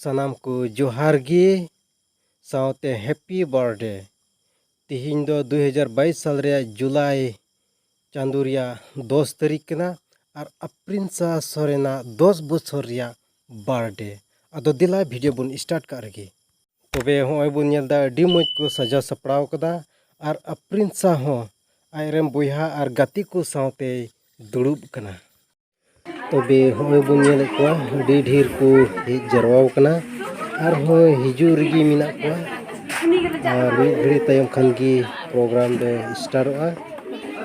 Sanam ko johar gi saute happy birthday. Tihin do 2022 साल रे जुलाई चांदो रिया 10 तारीख कना और अप्रिंसा सोरेना 10 बछर रिया बर्थडे। अदो दिला वीडियो बुन स्टार्ट कर रगे तबे होय बुन नेलदा अडी मज को सजा सपड़ाव कदा और अप्रिंसा हो आयरम बोया और गाती को साथे दुड़ुब कना। तबे होय बुन नेल को अडी ढेर को जरवाव कना और होय हिजु रगी मिना को और मिद घड़ी तायम खानगी प्रोग्राम दो स्टार्टआ।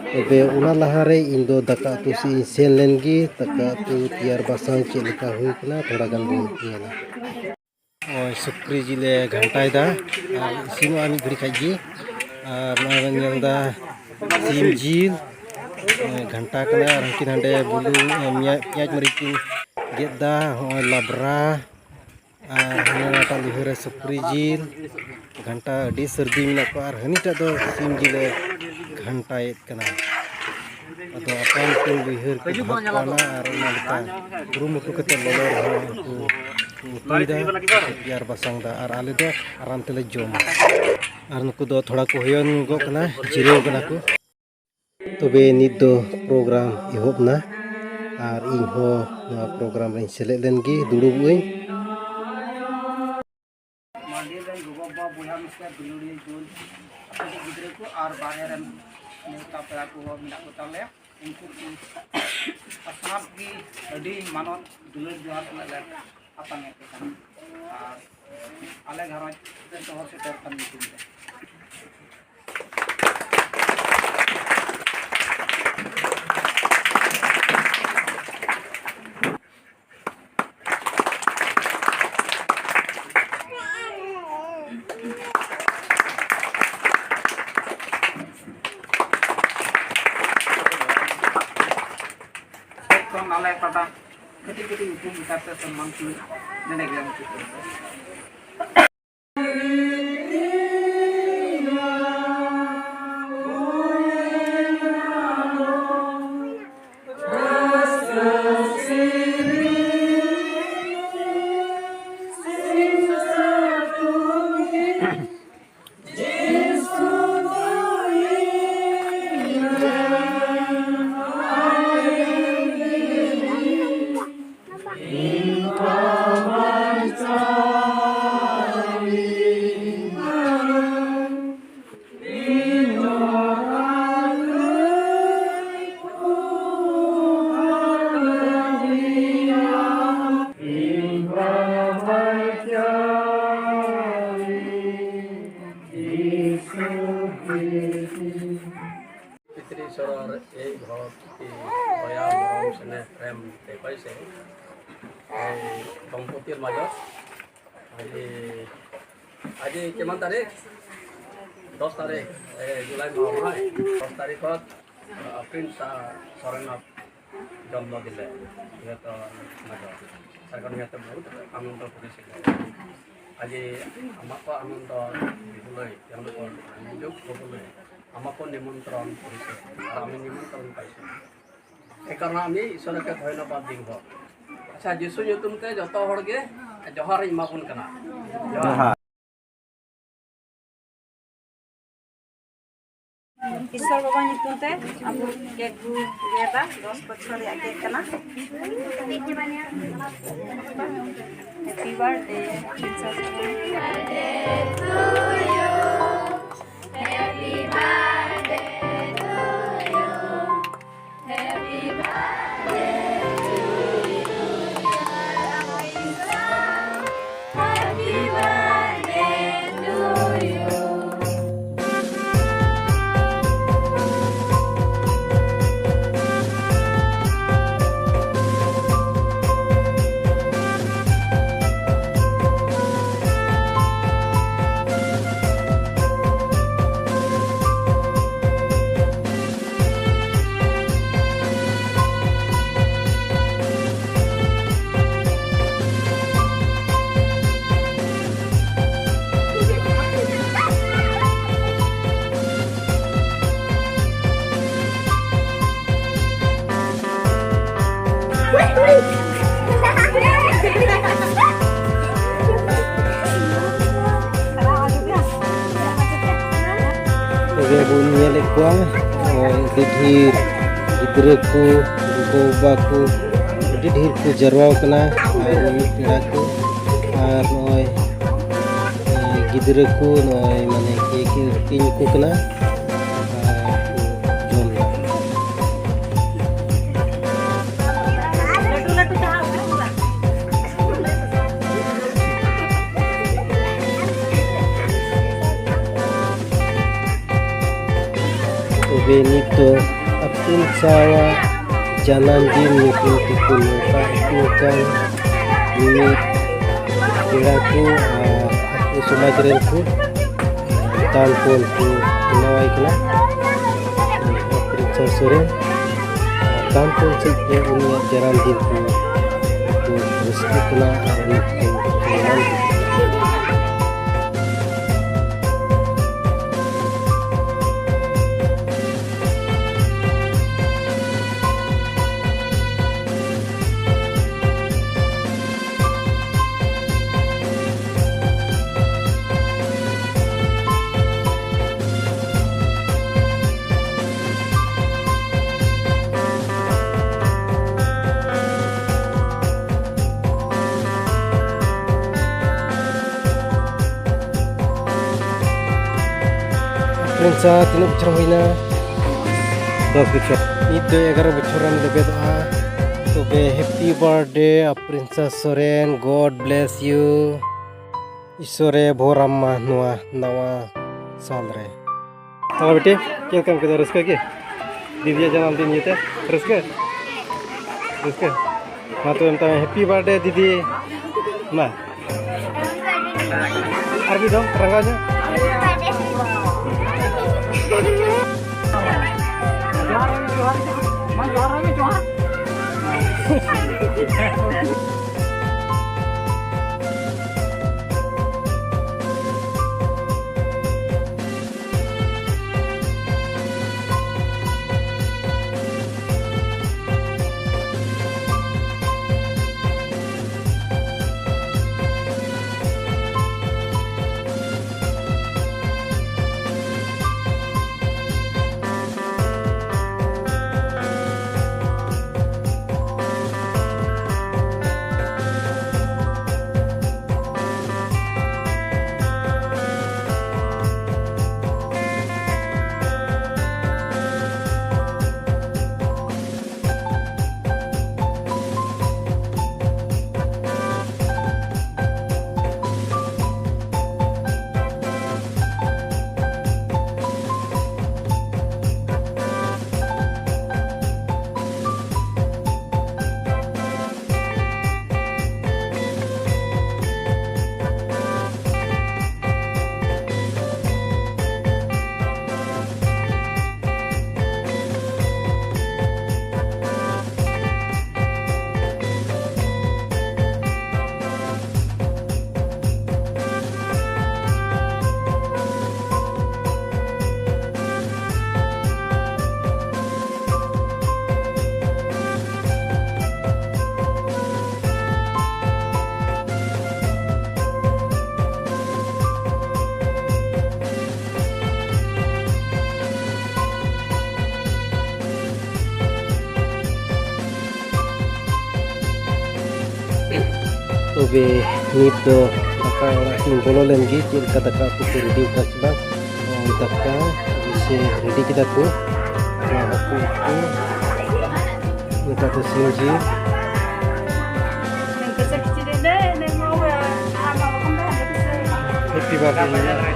तबे उना लहारे इंदो दका तुसी सेन लेनगी दका तु तियार बासांग चेलका हुई कना थोड़ा गन बुन नेला। और सुक्री जिले घंटाई दा सिनो आमी घड़ी खाई और ना नेलदा सिम जील घंटा कना और हकिन हंडे बुलु प्याज मरीच गेदा होय लाब्रा और हना लिहरे सुक्री जिल घंटा अडी सर्दी मिना को और हनीटा दो सिम जिले घंटाएत कना। अदो अपन तुम लिहर को भागना और नालका रुमुटु कते लोलर हो तुइदा यार बसंगदा और आले दो आराम तेले जोम और नुकु दो थोड़ा को होयन गो कना जिरेव कना को। तबे नित दो प्रोग्राम एहोबना और इन हो नवा प्रोग्राम रे सेले लेनगी दुड़ुबुई और बाहर नेता पेड़ा को मिला को ताले उनको साहब की अडी मानव दुलर जोहार ले अपन ने और आले घर में शहर से तरफन मीटिंग नाले कटा कटी उपम हिसाब से सम्मान की देने के ईश्वर एक घरत की दया मरम सेने प्रेम देखाइसे दम्पतिर मजत आज किमान तारीख 10 तारीख जुलाई माह 10 तारीख प्रिंसा सोरेन जन्म दिले मजत बहुत आनंद कर आज आमको आनंद निजोग हबले आमको निमंत्रण निमंत्रण पाई कारण ईश्वर के धन्यवाद दी। अच्छा जीशु ᱧᱩᱛᱩᱢ जो जोहार इमाबन जोहार ईश्वर बाबा ᱧᱩᱛᱩᱢ अब केक को गेदा 10 बछर या केक कना happy birthday Tobe bun nyele kuah didhir gidre ku goba ku didhir ku jarwa kana pira ku ar noy gidre ku noy mane ki ku kana jom la tobe nito apun sawa jalan din nito kunuka kukan ini kiraku aku sumajrenku tanpon ku nawai kena Princess Soren tanpon sekya unia jalan din ku rezeki kena anak ku Prinsa tinuk bocor hoina 10 bocor itu 11 bocoran lebih doa tobe happy birthday Princess Soren, God bless you isore bhoramma noa nawa साल रहे हाँ बेटे क्या काम करते रस के दीदी जन्मदिन ये रस के हाँ तो एमता हैप्पी बर्थडे दीदी ना और भी दो रंगाnya tobe nito daka orang bolo lagi kita daka aku ready udah sebab daka bisa ready kita tuh aku itu kita tuh sinji happy birthday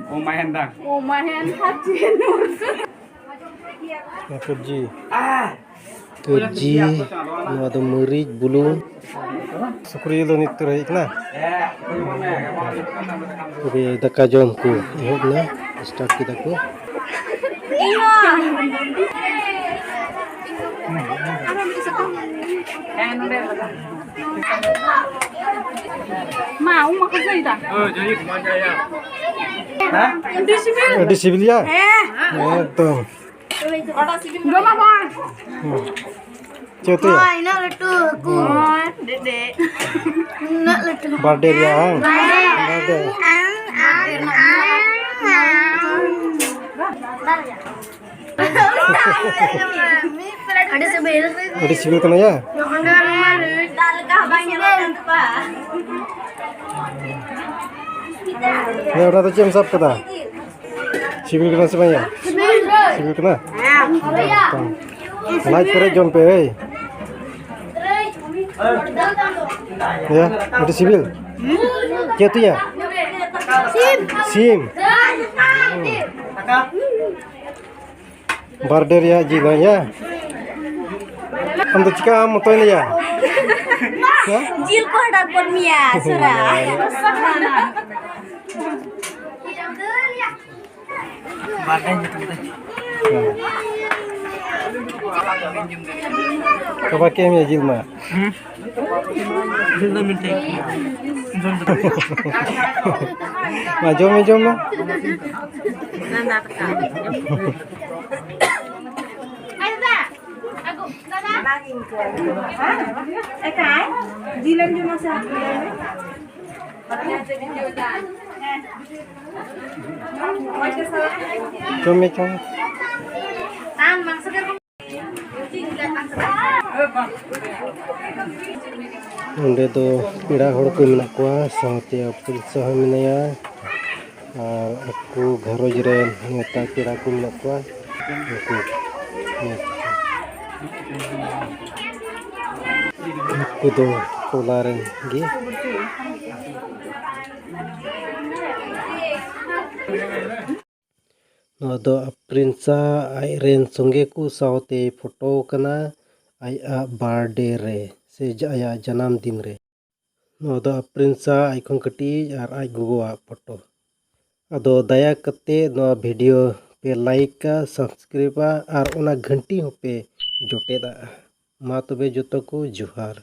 Umayan dah. Umayan hati nur. Kerji ada merij bulung sukri lo nit terhik na oke daka jom ku ihop na start kita ku mau makan saya dah. Jadi kemana ya? di sibil ya itu Dua mah Cek tu ya? Ina letu aku. Dede. Nak letu. Birthday dia hang. Birthday. Ada sebil. Ada sibil kena ya? Dalkah banyak apa? Ya udah tu jam sab kata. Sibil kena sebanyak. Sibil kena. Naik kereta John pe. Ya, ada sibil. Cek tu ya? Sim. Birthday dia jila ya. Untuk jika motor ini ya. Ya? Jil ko ada kon mia sura. Coba kem ya Jilma. Jilma minta. Jom na. Jilan cuma satu. Jom. Tan maksudnya Onde tu pira hor ko menak kuah saute apul sah minaya. Aku gharoj re neta pira ko menak kuah. Aku do kolaren gi. Nua do aprinsa ai ren songe ku saute photo kana ai a birthday re se aya janam din re. Nua do aprinsa ai khon kati ar ai gogo a photo. Ado daya kate nua video pe like ka subscribe ar ona घंटी हो पे जोटे दा मा तबे जोतो को जुहार।